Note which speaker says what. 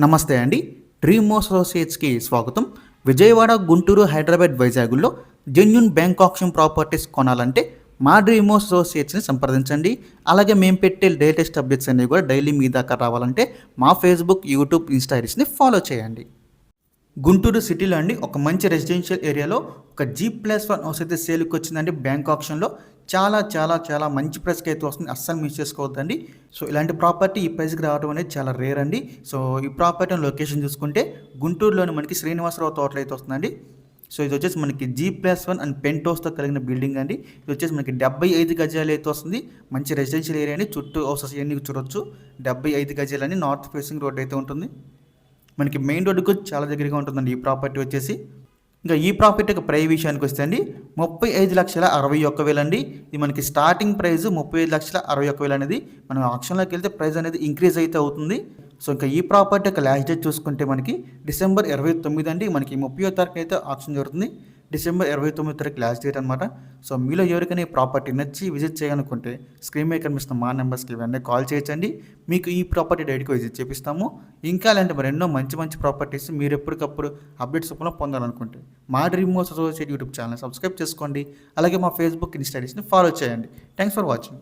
Speaker 1: నమస్తే అండి. డ్రీమ్ అసోసియేట్స్కి స్వాగతం. విజయవాడ, గుంటూరు, హైదరాబాద్, వైజాగ్లో జెన్యూన్ బ్యాంక్ ఆప్షన్ ప్రాపర్టీస్ కొనాలంటే మా డ్రీమ్ అసోసియేట్స్ని సంప్రదించండి. అలాగే మేము పెట్టే లేటెస్ట్ అప్డేట్స్ అన్నీ కూడా డైలీ మీ దాకా రావాలంటే మా ఫేస్బుక్, యూట్యూబ్, ఇన్స్టా ఐడీస్ని ఫాలో చేయండి. గుంటూరు సిటీలో అండి ఒక మంచి రెసిడెన్షియల్ ఏరియాలో ఒక G+1 హౌస్ అయితే సేల్కి వచ్చిందండి. బ్యాంక్ ఆప్షన్లో చాలా చాలా చాలా మంచి ప్రైస్కి అయితే వస్తుంది. అస్సలు మిస్ చేసుకోవద్దండి. సో ఇలాంటి ప్రాపర్టీ ఈ ప్రైస్కి రావడం అనేది చాలా రేర్ అండి. సో ఈ ప్రాపర్టీ లొకేషన్ చూసుకుంటే గుంటూరులోని మనకి శ్రీనివాసరావు తోటలో అయితే వస్తుందండి. సో ఇది వచ్చేసి మనకి G+1 అండ్ పెంట్ హౌస్తో కలిగిన బిల్డింగ్ అండి. ఇది వచ్చేసి మనకి 75 గజాలు అయితే వస్తుంది. మంచి రెసిడెన్షియల్ ఏరియా అండి. చుట్టూ హౌసెస్ ఇవన్నీ చూడొచ్చు. 75 గజాలని నార్త్ ఫేసింగ్ రోడ్ అయితే ఉంటుంది. మనకి మెయిన్ రోడ్డుకు చాలా దగ్గరగా ఉంటుందండి ఈ ప్రాపర్టీ వచ్చేసి. ఇంకా ఈ ప్రాపర్టీ యొక్క ప్రైస్ విషయానికి వస్తే అండి 35,61,000 అండి. ఇది మనకి స్టార్టింగ్ ప్రైస్ 35,61,000 అనేది. మనం ఆప్షన్లోకి వెళ్తే ప్రైస్ అనేది ఇంక్రీజ్ అయితే అవుతుంది. సో ఇంకా ఈ ప్రాపర్టీ యొక్క లాస్ట్ డేట్ చూసుకుంటే మనకి డిసెంబర్ 29 అండి. మనకి 30వ తారీఖు అయితే ఆప్షన్ జరుగుతుంది. డిసెంబర్ 29 తారీఖు లాస్ట్ డేట్ అనమాట. సో మీలో ఎవరికైనా ఈ ప్రాపర్టీ నచ్చి విజిట్ చేయాలనుకుంటే స్క్రీన్ మీద కనిపిస్తున్న మా నెంబర్స్కి వెంటనే కాల్ చేయొచ్చండి. మీకు ఈ ప్రాపర్టీ డైరెక్ట్గా విజిట్ చేపిస్తాము. ఇంకా అలాంటి మరి ఎన్నో మంచి మంచి ప్రాపర్టీస్ మీరు ఎప్పటికప్పుడు అప్డేట్స్ రూపంలో పొందాలనుకుంటే మా dream associate YouTube channel subscribe చేసుకోండి. అలాగే మా ఫేస్బుక్, ఇన్స్టా ఐడీస్ని ఫాలో చేయండి. Thanks for watching.